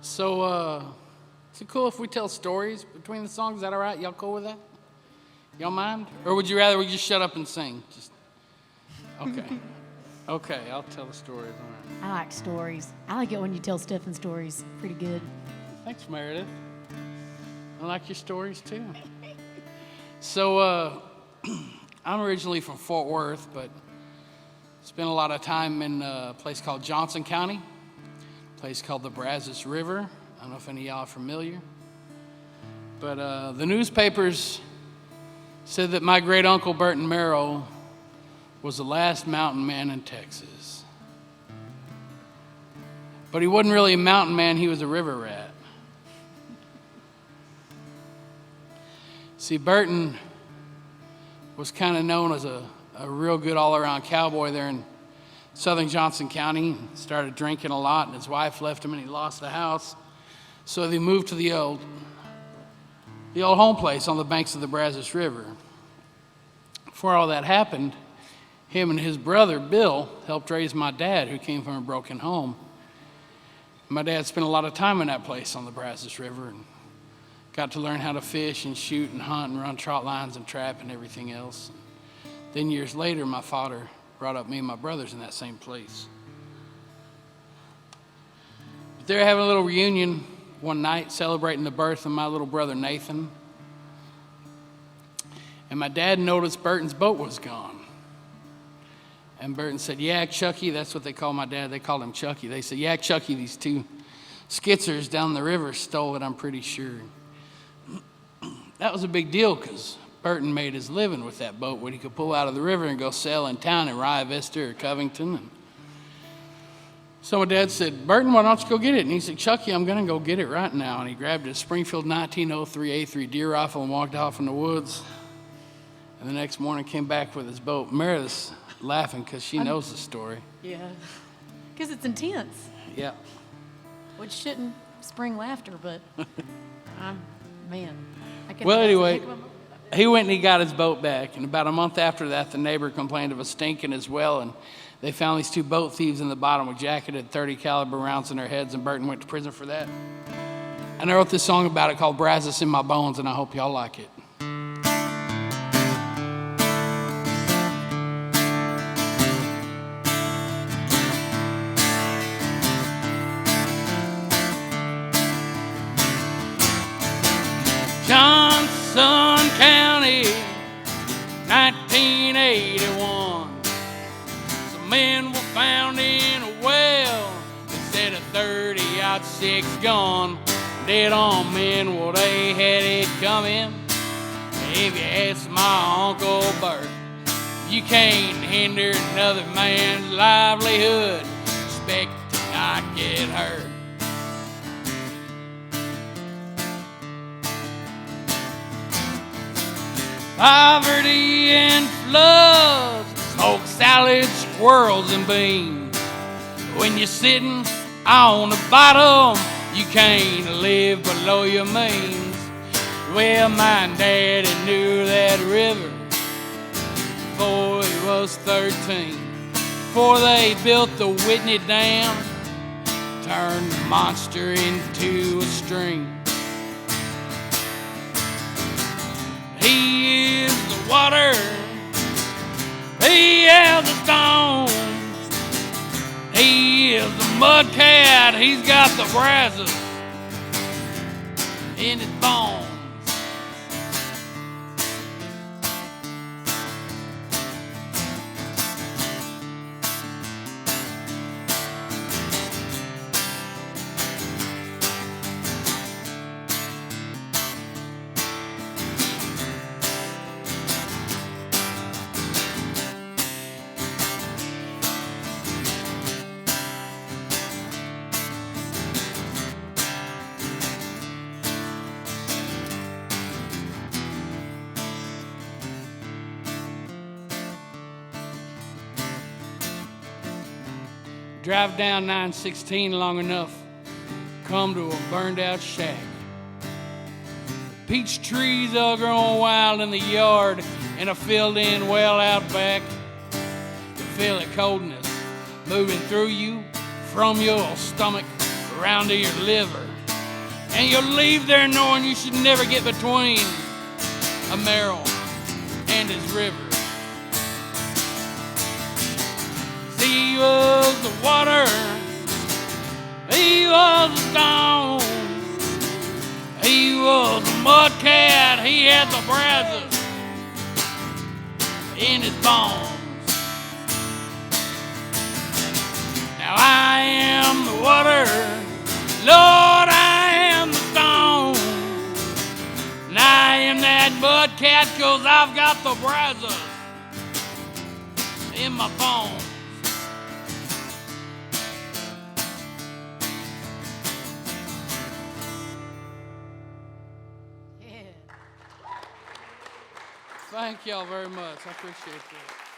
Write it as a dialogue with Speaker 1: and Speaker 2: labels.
Speaker 1: So, is it cool if we tell stories between the songs? Is that all right? Y'all cool with that? Y'all mind? Or would you rather we just shut up and sing? Just okay. Okay, I'll tell the stories. All right.
Speaker 2: I like stories. I like it when you tell Stefan stories. Pretty good.
Speaker 1: Thanks, Meredith. I like your stories, too. So, I'm originally from Fort Worth, but spent a lot of time in a place called Johnson County, a place called the Brazos River. I don't know if any of y'all are familiar. But the newspapers said that my great-uncle Burton Merrill was the last mountain man in Texas. But he wasn't really a mountain man, he was a river rat. See, Burton was kind of known as a real good all-around cowboy there in southern Johnson County. He started drinking a lot, and his wife left him, and he lost the house. So they moved to the old home place on the banks of the Brazos River. Before all that happened, him and his brother, Bill, helped raise my dad, who came from a broken home. My dad spent a lot of time in that place on the Brazos River and got to learn how to fish and shoot and hunt and run trot lines and trap and everything else. Then years later, my father brought up me and my brothers in that same place. But they were having a little reunion one night celebrating the birth of my little brother Nathan. And my dad noticed Burton's boat was gone. And Burton said, "Yeah, Chucky," that's what they call my dad. They called him Chucky. They said, "Yeah, Chucky, these two skitzers down the river stole it, I'm pretty sure." That was a big deal because Burton made his living with that boat, what he could pull out of the river and go sell in town in Rye Vista or Covington. And so my dad said, "Burton, why don't you go get it?" And he said, "Chucky, I'm going to go get it right now." And he grabbed his Springfield 1903 A3 deer rifle and walked off in the woods. And the next morning came back with his boat. Meredith's laughing because she knows the story.
Speaker 2: Yeah. Because it's intense.
Speaker 1: Yeah.
Speaker 2: Which shouldn't spring laughter, but man.
Speaker 1: Well, anyway, he went and he got his boat back. And about a month after that, the neighbor complained of a stink in his well. And they found these two boat thieves in the bottom with jacketed .30 caliber rounds in their heads. And Burton went to prison for that. And I wrote this song about it called Brazos in My Bones. And I hope y'all like it. Johnson County, 1981. Some men were found in a well. They said a 30-06 gun. Dead on men, well, they had it coming. If you ask my Uncle Bert, you can't hinder another man's livelihood. Expect to not get hurt. Poverty and floods, smoke salads, squirrels, and beans. When you're sitting on the bottom, you can't live below your means. Well, my daddy knew that river before he was 13. Before they built the Whitney Dam, turned the monster into a stream. He is the water, he is the stone, he is the mud cat, he's got the Brazos in his bones. Drive down 916 long enough, come to a burned out shack. Peach trees all growing wild in the yard and a filled in well out back. You feel the coldness moving through you from your stomach around to your liver. And you'll leave there knowing you should never get between a Merrill and his river. See, he was the water, he was the stone, he was a mud cat, he had the Brazos in his bones. Now I am the water, Lord, I am the stone, and I am that mud cat 'cause I've got the Brazos in my bones.
Speaker 2: Yeah.
Speaker 1: Thank y'all very much. I appreciate that.